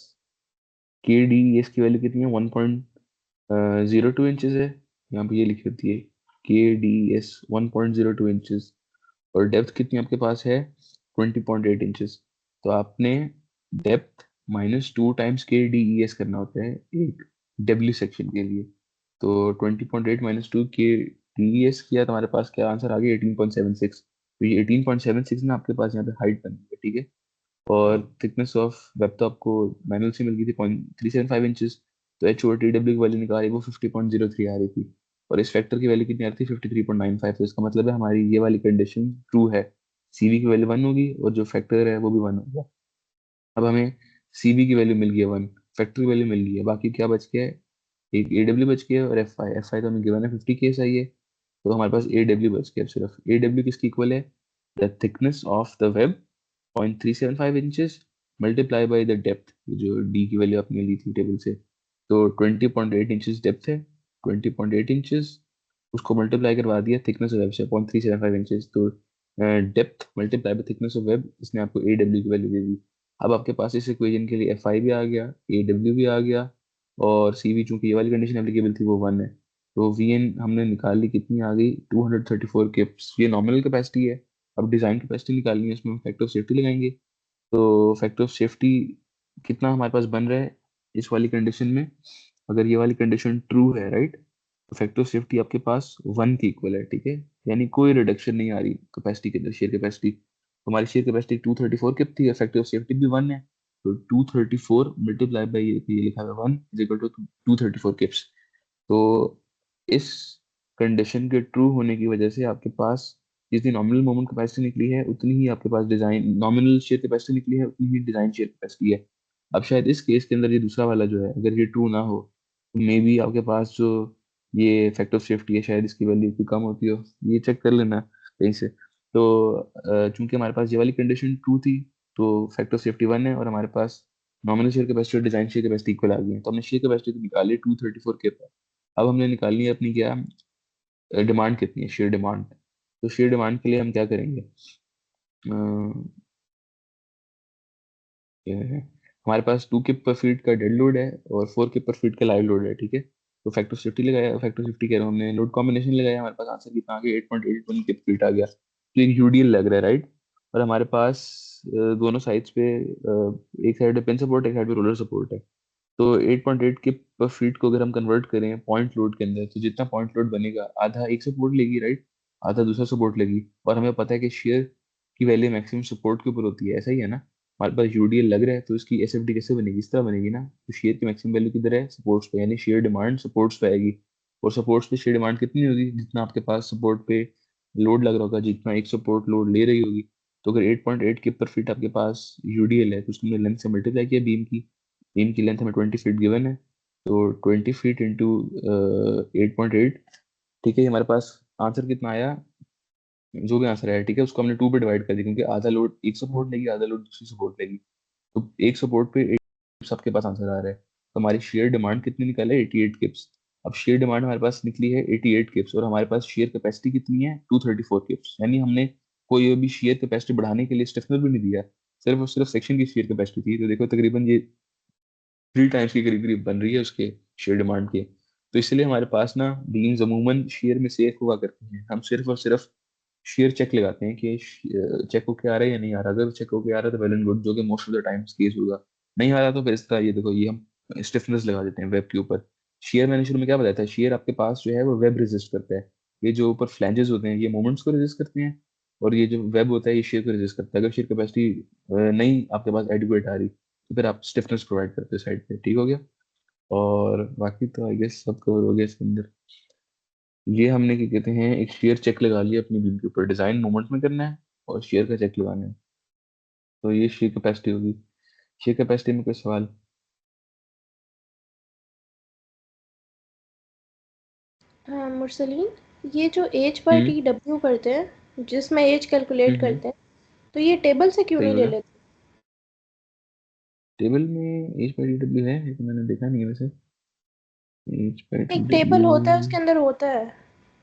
Speaker 1: के डी एस की वैल्यू कितनी है, 1.02 इंचेस है। यहाँ पे ये लिखी होती है के डी एस 1.02 इंचेस। और डेप्थ कितनी आपके पास है, 20.8 इंचेस। तो आपने डेप्थ -2 टाइम्स के डी ई एस करना होता है एक डब्ल्यू सेक्शन के लिए। तो 20.8 -2 के डी ई एस किया तो हमारे पास क्या आंसर आ गया 18.76। तो ये 18.76 ना आपके पास यहाँ पे हाइट बन गई है, ठीक है। और थिकनेस ऑफ वेब तो आपको मैनुअल से मिल गई थी 0.375 इंचेस। तो एच ओ टी डब्ल्यू की वैल्यू निकाली वो 50.03 आ रही थी। और इस फैक्टर की वैल्यू कितनी आ रही थी 53.95। तो इसका मतलब है हमारी ये वाली कंडीशन ट्रू है। सीवी की वैल्यू 1 होगी और जो फैक्टर है वो भी 1 होगा। अब हमें सीवी की वैल्यू मिल गई है 1, फैक्टर की वैल्यू मिल गई है, बाकी क्या बच गया है, एक ए डब्ल्यू बच गया है और एफ आई तो हमें गिवन है 50 केस आई है। तो हमारे पास ए डब्ल्यू बच गया। अब सिर्फ ए डब्ल्यू किसकी इक्वल है, the thickness of the web 0.375 inches multiply by the depth, जो डी की वैल्यू आपने ली थी टेबल से। तो 20.8 इंचेस डेप्थ है, 20.8 इंचेस उसको मल्टीप्लाई करवा दिया थिकनेस ऑफ वेब से 0.375 इंचेस। तो depth multiply by thickness of web, इसने आपको ए डब्ल्यू की वैल्यू दे दी। अब आपके पास इस इक्वेशन के लिए एफ आई भी आ गया, ए डब्ल्यू भी आ गया, और सी वी चूंकि ये वाली कंडीशन एप्लीकेबल थी वो 1 है। तो वी एन हमने निकाल ली, कितनी आ गई 234 किप्स। ये नॉमिनल कैपेसिटी है। अब डिजाइन कैपेसिटी निकालनी है, उसमें हम फैक्टर ऑफ सेफ्टी लगाएंगे। तो फैक्टर ऑफ सेफ्टी कितना हमारे पास बन रहा है इस वाली कंडीशन में, अगर ये वाली कंडीशन ट्रू है, राइट, तो फैक्टर ऑफ सेफ्टी आपके पास 1 की इक्वल है, ठीक है। यानी कोई रिडक्शन नहीं आ रही कैपेसिटी के अंदर, शेयर कैपेसिटी। हमारी शेयर कैपेसिटी 234 किप थी, फैक्टर ऑफ सेफ्टी भी 1 है। तो 234 मल्टीप्लाई बाई ये लिखा हुआ 1 इज इक्वल टू 234 किप्स। तो इस कंडीशन के ट्रू होने की वजह से आपके पास जितनी नॉमिनल मोमेंट कैपेसिटी निकली है उतनी ही आपके पास डिजाइन नॉमिनल शेयर कैपेसिटी निकली है, उतनी ही डिजाइन शेयर कैपेसिटी है। अब शायद इस केस के अंदर ये दूसरा वाला जो है अगर ये ट्रू ना हो तो मे बी आपके पास जो ये फैक्टर ऑफ सेफ्टी है शायद इसकी वैल्यू भी कम होती हो, ये चेक कर लेना कहीं से। तो चूंकि हमारे पास ये वाली कंडीशन ट्रू थी तो फैक्टर ऑफ सेफ्टी 1 है और हमारे पास नॉमिनल शेयर कैपेसिटी और डिजाइन शेयर कैपेसिटी इक्वल आ गई है। तो हमने शेयर कैपेसिटी तो निकाली 234 के। अब हमने निकालनी है अपनी क्या डिमांड कितनी है, शेयर डिमांड। तो शेयर डिमांड के लिए हम क्या करेंगे, ये है, हमारे पास 2 किप पर फीट का डेड लोड है और 4 किप पर फीट का लाइव लोड है, ठीक है। तो फैक्टर सेफ्टी लगाया, फैक्टर सेफ्टी कह रहा हूँ, हमने लोड कॉम्बिनेशन लगाया, हमारे पास आंसर कितना आ गया 8.81 किप फीट आ गया। तो एक यूडीएल लग रहा है, राइट। और हमारे पास दोनों साइड्स पे एक साइड पे पिन सपोर्ट, एक साइड पे रोलर सपोर्ट है। तो 8.8 के पर फीट को अगर हम कन्वर्ट करें पॉइंट लोड के अंदर, तो जितना पॉइंट लोड बनेगा आधा एक सपोर्ट लेगी, राइट, आधा दूसरा सपोर्ट लेगी। और हमें पता है कि शेयर की वैल्यू मैक्सिमम सपोर्ट के ऊपर होती है, ऐसा ही है ना। हमारे पास यूडीएल लग रहा है तो इसकी एसएफडी कैसे बनेगी, इस तरह बनेगी ना। तो शेयर की मैक्सिमम वैल्यू किधर है, सपोर्ट्स पे, यानी शेयर डिमांड सपोर्ट्स पे आएगी। और सपोर्ट्स पे शेयर डिमांड कितनी होगी, जितना आपके पास सपोर्ट पे लोड लग रहा होगा, जितना एक सपोर्ट लोड ले रही होगी। तो अगर 8.8 के पर फीट आपके पास यूडीएल है तो उसको लेंथ से मल्टीप्लाई किया बीम की, बीम की लेंथ हमें 20 फीट गिवन है। तो 20 फीट इंटू 8.8, ठीक है। हमारे पास आंसर कितना आया, जो भी आंसर आया, ठीक है, उसको हमने 2 पे डिवाइड कर दिया क्योंकि आधा लोड एक सपोर्ट लेगी, आधा लोड दूसरी सपोर्ट लेगी। तो एक सपोर्ट पे 8 सबके पास आंसर आ रहा है। तो हमारी शेयर डिमांड कितनी निकले 88 किप्स। अब शेयर डिमांड हमारे पास निकली है 88 किप्स और हमारे पास शेयर कैपेसिटी कितनी है 234 किप्स। यानी हमने कोई भी शेयर कैपेसिटी बढ़ाने के लिए स्टिफनर भी नहीं दिया, सिर्फ और सिर्फ सेक्शन की शेयर कैपेसिटी थी। तो देखो तकरीबन ये 3 टाइम्स के करीब करीब बन रही है उसके शेयर डिमांड के। तो इसलिए हमारे पास ना बीम्स अमूमन शेयर में सेफ हुआ करती हैं। हम सिर्फ और सिर्फ शेयर चेक लगाते हैं कि चेक होके आ रहा है या नहीं आ रहा। अगर चेक होके आ रहा है तो वेल एंड गुड, जो कि most of the times case होगा। नहीं आ रहा तो फिर इसका ये देखो, ये हम स्टिफनेस लगा देते हैं वेब के ऊपर। शेयर मैंने शुरू में क्या बताया था, शेयर आपके पास जो है वो वेब रेजिस्ट करता है। ये जो ऊपर फ्लैंजेस होते हैं ये मोमेंट्स को रेजिस्ट करते हैं, और ये जो वेब होता है ये शेयर को रेजिस्ट करता है। अगर शेयर कैपेसिटी नहीं आपके पास एडिक्वेट आ रही तो फिर आप स्टिफनेस प्रोवाइड करते हो साइड पे, ठीक हो गया। और बाकी तो आई गेस सब कवर हो गया इसके अंदर। ये हमने क्या कहते हैं एक शेयर चेक लगा लिया अपनी बीम के ऊपर, डिजाइन मोमेंट में करना है और शेयर का चेक लगाना है। तो ये शेयर कैपेसिटी होगी। शेयर कैपेसिटी में कोई सवाल?
Speaker 2: हाँ मुरसलीन, ये जो H by
Speaker 1: hmm
Speaker 2: T W करते हैं जिसमें एच कैलकुलेट
Speaker 1: हम्म।
Speaker 2: करते हैं, तो ये टेबल से क्यों
Speaker 1: सही
Speaker 2: नहीं
Speaker 1: हो
Speaker 2: ले
Speaker 1: गया।
Speaker 2: लेते?
Speaker 1: टेबल में एच बाई डब्ल्यू है, ये तो मैंने देखा नहीं है वैसे। एच बाई
Speaker 2: एक टेबल
Speaker 1: डब्ल्यू,
Speaker 2: होता है उसके अंदर होता है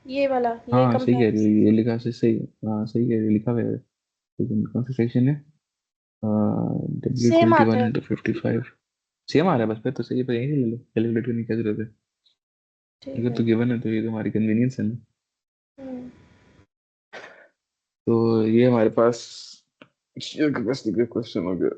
Speaker 2: ये वाला, ये
Speaker 1: हाँ सही कह रही
Speaker 2: कंपेरिजन।
Speaker 1: हो, ये लिखा से सही। हाँ सही कह रही हो, लिखा हुआ है। लेकिन कौन सा सेक्शन है, डब्ल्यू
Speaker 2: सेम
Speaker 1: ट्वेंटी
Speaker 2: आता
Speaker 1: वन
Speaker 2: है।
Speaker 1: इंटू 55। सेम आ रहा है बस, फिर तो सही है, पर यही ले लो, कैलकुलेट करने की क्या जरूरत है।
Speaker 2: ठीक
Speaker 1: अगर
Speaker 2: है।
Speaker 1: तो गिवन है तो ये तो हमारी कन्वीनियंस है ना।
Speaker 2: हम्म।
Speaker 1: तो ये हमारे पास शेयर कैपेसिटी का क्वेश्चन हो गया।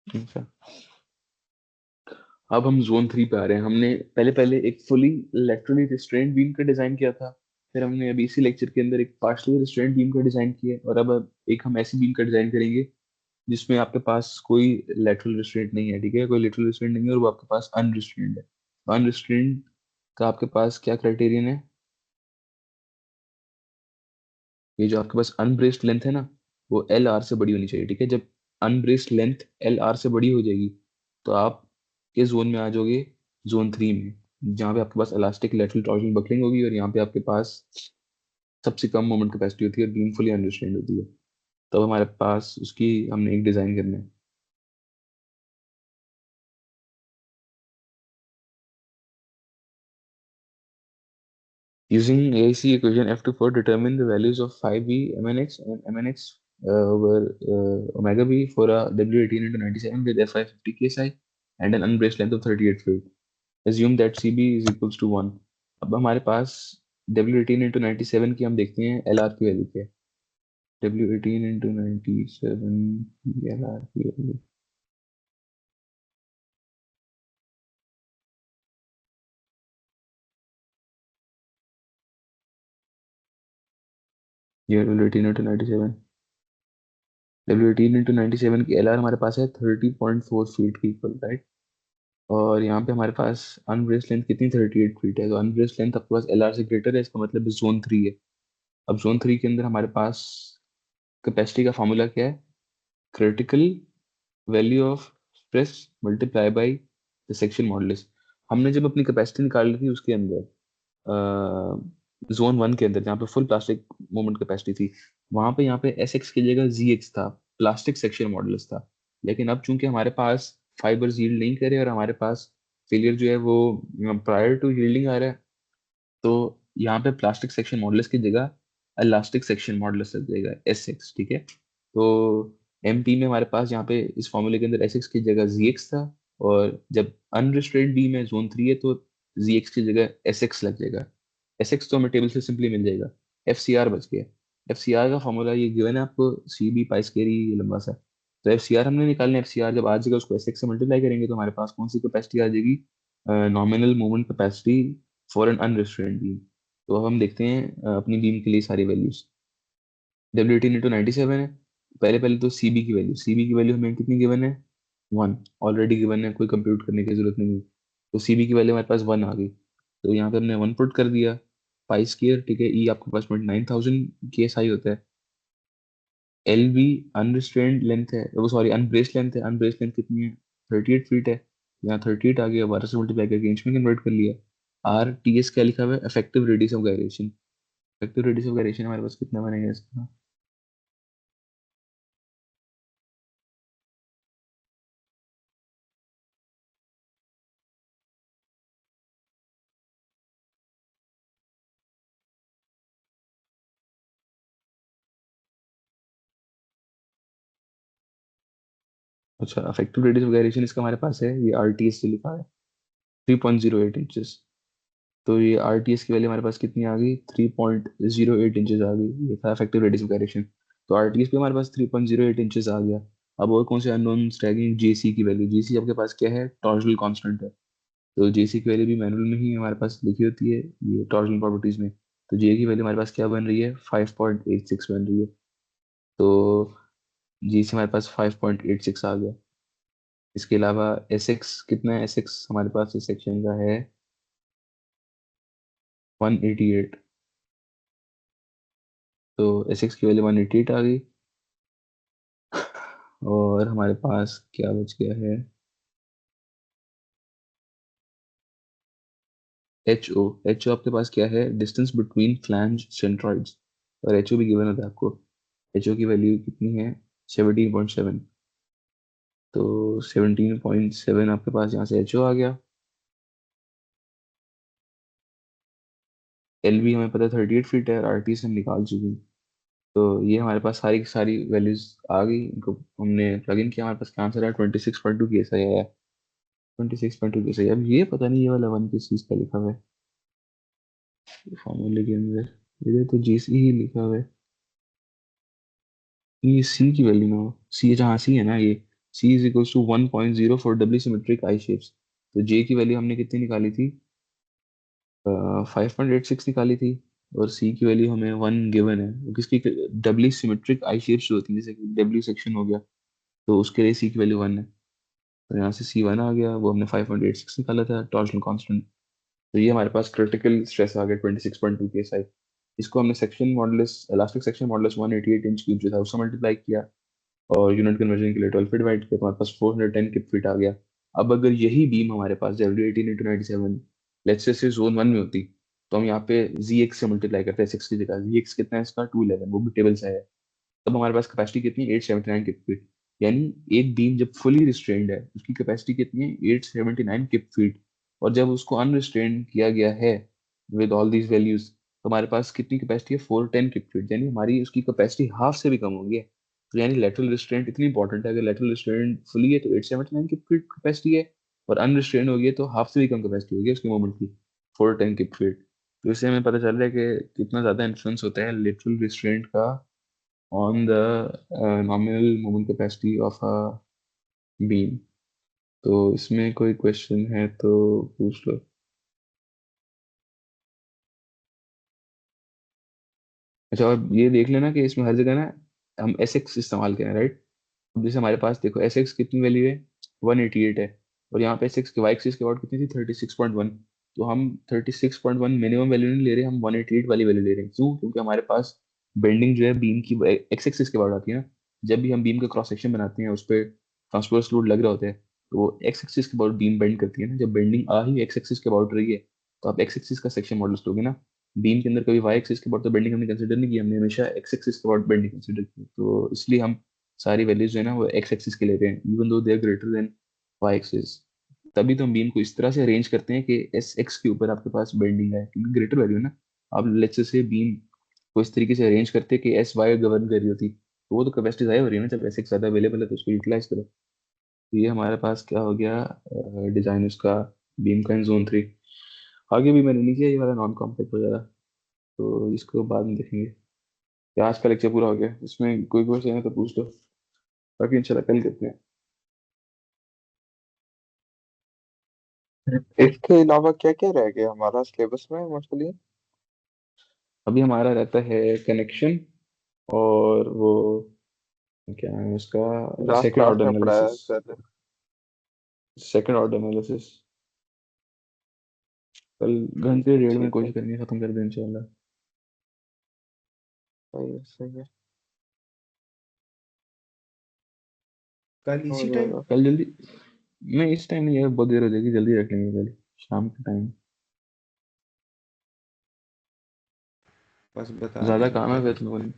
Speaker 1: अच्छा, अब हम जोन 3 पे आ रहे हैं। हमने पहले पहले एक फुली लेटरली रिस्ट्रेंट बीम का डिजाइन किया था, फिर हमने अभी इसी लेक्चर के अंदर एक पार्शली रिस्ट्रेंट बीम का डिजाइन किया है, और अब एक हम ऐसी बीम का डिजाइन करेंगे जिसमें आपके पास कोई लेटरल रिस्ट्रेंट नहीं है। ठीक है, कोई लेटरल रिस्ट्रेंट नहीं है, और वो आपके पास अनरिस्ट्रेंट है। अनरिस्ट्रेंट का आपके पास क्या क्राइटेरियन है? ये जो आपके पास अनब्रेस्ड लेंथ है ना, वो एल आर से बड़ी होनी चाहिए। ठीक है, जब अनब्रेस्ड लेंथ एल आर से बड़ी हो जाएगी तो आप किस जोन में आ जाओगे? जोन 3 में, जहाँ पे आपके पास इलास्टिक लेटरल टॉर्जनल बकलिंग होगी, और यहाँ पे आपके पास सबसे कम मोमेंट कैपेसिटी होती है और बीम फुली अनरिस्ट्रेंड होती है। तो हमारे पास उसकी हमने एक डिजाइन करना है। Using AIC equation F24, determine the values of phi b MNX and MNX over omega b for a W18 into 97 with Fi 50 KSI and an unbraced length of 38 feet. Assume that CB is equals to 1. अब हमारे पास W18 into 97 की हम देखते हैं LR की value क्या है। W18 into 97 की LR की वैल्यू, ये W18 into 97, W18 into 97 की LR हमारे पास है 30.4 फीट की इक्वल, राइट। और यहाँ पे हमारे पास अनब्रेस्ड लेंथ कितनी? 38 फीट है। तो अनब्रेस्ड लेंथ आपके पास LR से ग्रेटर है, इसका मतलब जोन 3 है। अब जोन 3 के अंदर हमारे पास कैपेसिटी का फॉर्मूला क्या है? Critical value of stress multiply by the section modulus. हमने जब अपनी कैपेसिटी निकाली थी उसके अंदर, जोन 1 के अंदर, जहाँ पे फुल प्लास्टिक मोमेंट कैपेसिटी थी, वहां पे यहाँ पे एस एक्स की जगह जी एक्स था, प्लास्टिक सेक्शन मॉडुलस था। लेकिन अब चूंकि हमारे पास फाइबर यील्ड नहीं करे और हमारे पास फेलियर जो है वो प्रायर टू यील्डिंग आ रहा है, तो यहाँ पे प्लास्टिक सेक्शन मॉडुलस की जगह इलास्टिक सेक्शन मॉडुलस लग जाएगा, एस एक्स। ठीक है, तो एम पी में हमारे पास यहाँ पे इस फॉर्मूले के अंदर एस एक्स की जगह जी एक्स था, और जब अनरिस्ट्रेंट बीम है जोन 3 है तो जी एक्स की जगह एस एक्स लग जाएगा। एस एक्स तो हमें टेबल से सिंपली मिल जाएगा। एफ सी आर बच गया। एफ सी आर का फॉर्मूला ये गिवन है आपको, सी बी पाई स्क्वायर ई लंबा सा। तो एफ सी आर हमने निकालना है। एफ सी आर जब आ जाएगा उसको एस एक्स से मल्टीप्लाई करेंगे तो हमारे पास कौन सी कैपेसिटी आ जाएगी? Nominal moment capacity for an unrestrained beam. तो अब हम देखते हैं अपनी बीम के लिए सारी वैल्यूज। W18 into 97 है। पहले पहले तो CB की वैल्यू, CB की वैल्यू हमें कितनी गिवन है? 1 ऑलरेडी गिवन है, कोई कंप्यूट करने की जरूरत नहीं है। तो CB की वैल्यू हमारे पास 1 आ गई, तो यहाँ पे हमने 1 पुट कर दिया। पाई स्क्वायर, ठीक है, ई आपके पास 9,000 KSI होता है। एल बी अनरिस्ट्रेंड लेंथ है, वो सॉरी अनब्रेस्ड लेंथ है। अनब्रेस्ड लेंथ कितनी है? 38 फीट है। यहाँ 38 आ गया, 12 से मल्टीप्लाई करके इंच में कन्वर्ट कर लिया। RTS क्या लिखा हुआ है? Effective radius of gyration. Effective radius of gyration हमारे पास कितना बनेगा इसका? अच्छा, इफेक्टिव रेडियस ऑफ गायरेशन इसका हमारे पास है, ये RTS से लिखा है 3.08 इंचेस। तो ये RTS की वैल्यू हमारे पास कितनी आ गई? 3.08 इंचेस आ गई। ये था इफेक्टिव रेडियस ऑफ गायरेशन। तो RTS पे हमारे पास 3.08 इंचेस आ गया। अब और कौन से अननोन्स रह गए? JC की वैल्यू। JC आपके पास क्या है? टॉर्जनल कांस्टेंट है। तो JC की वैल्यू भी मैनुअल में ही हमारे पास लिखी होती है, ये टॉर्जनल प्रॉपर्टीज में। तो J की वैल्यू हमारे पास क्या बन रही है? 5.86 बन रही है। तो JC हमारे पास 5.86 आ गया। इसके अलावा एस एक्स कितना है? एस एक्स हमारे पास इस सेक्शन का है 188। तो एस एक्स की वैल्यू 188 आ गई। और हमारे पास क्या बच गया है? एच ओ आपके पास क्या है? Distance between flange centroids. और एच ओ भी गिवन होता है आपको। एच ओ की वैल्यू कितनी है? 17.7। तो 17.7 आपके पास यहाँ से एच ओ आ गया। एल बी हमें पता है 38 फीट है, आर टी से हम निकाल चुके हैं। तो ये हमारे पास सारी की सारी वैल्यूज आ गई, इनको हमने प्लग इन किया, हमारे पास क्या आंसर है? 26.2 की ऐसा है। 26.2 की सही। अब ये पता नहीं ये वाला 1 किस चीज का लिखा हुआ है फॉर्मूले के अंदर। इधर तो GC ही लिखा हुआ है। ये C की वैल्यू ना हो? सी जहाँ सी है ना, ये C is equal to 1.0 for doubly symmetric I shapes. तो J की वैल्यू हमने कितनी निकाली थी? 5.86 निकाली थी। और C की वैल्यू हमें 1 गिवन है, वो किसकी? डबली सिमेट्रिक आई शेप्स जो होती है, जैसे कि W सेक्शन हो गया, तो उसके लिए C की वैल्यू 1 है। तो यहाँ से C1 आ गया, वो हमने 5.86 निकाला था टॉर्शनल कांस्टेंट। तो ये हमारे पास क्रिटिकल स्ट्रेस आ गया 26.2 KSI। इसको हमने section modulus, elastic section modulus 188 inch cube जो था उससे मल्टीप्लाई किया, और यूनिट कन्वर्जन के लिए 12 फीट डिवाइड किया, तो हमारे पास 410 किप फीट आ गया। अब अगर यही बीम हमारे पास W18 × 97 लेट्स से जोन 1 में होती, तो हम यहाँ पे ZX से मल्टीप्लाई करते हैं SX की जगह। ZX कितना है इसका? 211, वो भी टेबल से है। तब हमारे पास कैपेसिटी कितनी? 879 किप फीट। यानी एक बीम जब फुली रिस्ट्रेन्ड है उसकी कैपेसिटी कितनी है? 879 किप फीट। और जब उसको अनरिस्ट्रेन्ड किया गया है विद ऑल दीज वैल्यूज, तो हमारे पास कितनी कैपेसिटी है? 410 किप फीट। यानी हमारी उसकी कैपेसिटी हाफ से भी कम होगी। तो यानी लेटरल रिस्ट्रेंट इतनी इंपॉर्टेंट है। अगर लेटरल रिस्ट्रेंट फुली है तो 879 किप फीट कैपेसिटी है, और अनरिस्ट्रेन्ड होगी तो हाफ से भी कम कैपेसिटी होगी उसकी मोमेंट की, 410 किप फीट। तो इससे हमें पता चल रहा है कि कितना ज्यादा इन्फ्लुएंस होता है लेटरल रिस्ट्रेंट का on the nominal moment capacity of a beam। तो इसमें कोई क्वेश्चन है तो पूछ लो। अच्छा, और ये देख लेना कि इसमें हर जगह ना हम एस एक्स इस्तेमाल करें, राइट? अब जैसे हमारे पास देखो एस एक्स कितनी वैल्यू है? 188 है। और यहाँ पे एस एक्स की वाई एक्सिस की वैल्यू कितनी थी? 36.1। तो हम 36.1 मिनिमम वैल्यू नहीं ले रहे, हम 188 वाली वैल्यू ले रहे हैं। क्यों? क्योंकि हमारे पास बेंडिंग जो है बीम की एक्स एक्सिस के बाद आती है ना। जब भी हम बीम का क्रॉस सेक्शन बनाते हैं उस पर ट्रांसवर्स लोड लग रहा होता है, तो वो एक्स एक्सिस के बाद बीम बेंड करती है ना। जब बेंडिंग आ ही एक्स एक्सिस के अबाउट रही है, तो आप एक्स एक्सिस का सेक्शन मॉडल्स लोगे ना। बीम के अंदर कभी वाई एक्सिस के अबाउट तो बेंडिंग हमने कंसिडर नहीं की, हमने हमेशा एक्स एक्सिस के अबाउट बेंडिंग कंसिडर की। तो इसलिए हम सारी वैल्यूज जो है ना वो एक्स एक्सिस के लेते हैं, even though they are greater than Y axis. तभी तो हम बीम को इस तरह से अरेंज करते हैं कि एस एक्स के ऊपर आपके पास बेंडिंग है, क्योंकि ग्रेटर वैल्यू है ना। आप लेट्स से बीम को इस तरीके से अरेंज करते हैं कि एस वाई गवर्न कर रही होती, तो वो तो कैपेसिटी ज़ाहिर हो रही है ना। जब एस एक्स ज़्यादा अवेलेबल है तो उसको यूटिलाइज करो। तो ये हमारे पास क्या हो गया डिजाइन उसका, बीम का इन जोन 3। आगे भी मैंने नहीं किया ये वाला नॉन कॉम्पैक्ट वगैरह, तो इसको बाद में देखेंगे। क्या आज का लेक्चर पूरा हो गया? इसमें कोई क्वेश्चन है तो पूछ लो, बाकी इंशाल्लाह कल करते हैं।
Speaker 4: इसके अलावा क्या क्या रह गया हमारा सिलेबस में मोस्टली?
Speaker 1: अभी हमारा रहता है कनेक्शन, और वो क्या है उसका,
Speaker 4: लास्ट
Speaker 1: सेकंड
Speaker 4: क्लास
Speaker 1: ऑर्डर
Speaker 4: में पढ़ाया है
Speaker 1: analysis.
Speaker 4: Sir.
Speaker 1: Second order analysis कल घंटे डेढ़ में
Speaker 4: ठीक है,
Speaker 1: कोशिश करेंगे खत्म कर दें इंशाल्लाह।
Speaker 4: सही है, सही है।
Speaker 3: कल
Speaker 4: हो
Speaker 3: इसी टाइम?
Speaker 4: जाएगा।
Speaker 1: कल जल्दी, नहीं इस टाइम नहीं है, बहुत देर हो जाएगी, जल्दी रख लेंगे कल शाम के टाइम।
Speaker 3: बस बता
Speaker 1: ज्यादा
Speaker 3: देना
Speaker 1: काम है
Speaker 3: कल।
Speaker 1: फिर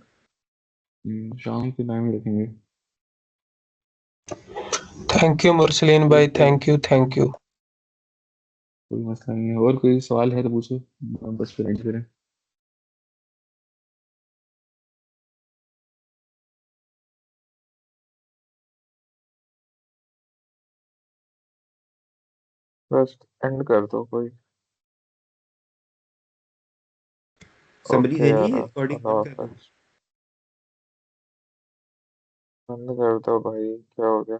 Speaker 1: तो शाम के टाइम ही रखेंगे।
Speaker 5: थैंक यू मुरसलीन
Speaker 1: और
Speaker 5: भाई,
Speaker 1: कोई
Speaker 5: थैंक यू।
Speaker 1: कोई मसला नहीं है, और कोई सवाल है तो पूछो, बस फिर एंड करें।
Speaker 4: बस एंड कर दो कोई।
Speaker 3: समरी
Speaker 4: ओके
Speaker 3: देनी
Speaker 4: यार,
Speaker 3: है, रिकॉर्डिंग
Speaker 4: अल्लाह
Speaker 3: बंद कर दूं?
Speaker 4: हाफिज। बंद कर दो भाई, क्या हो गया?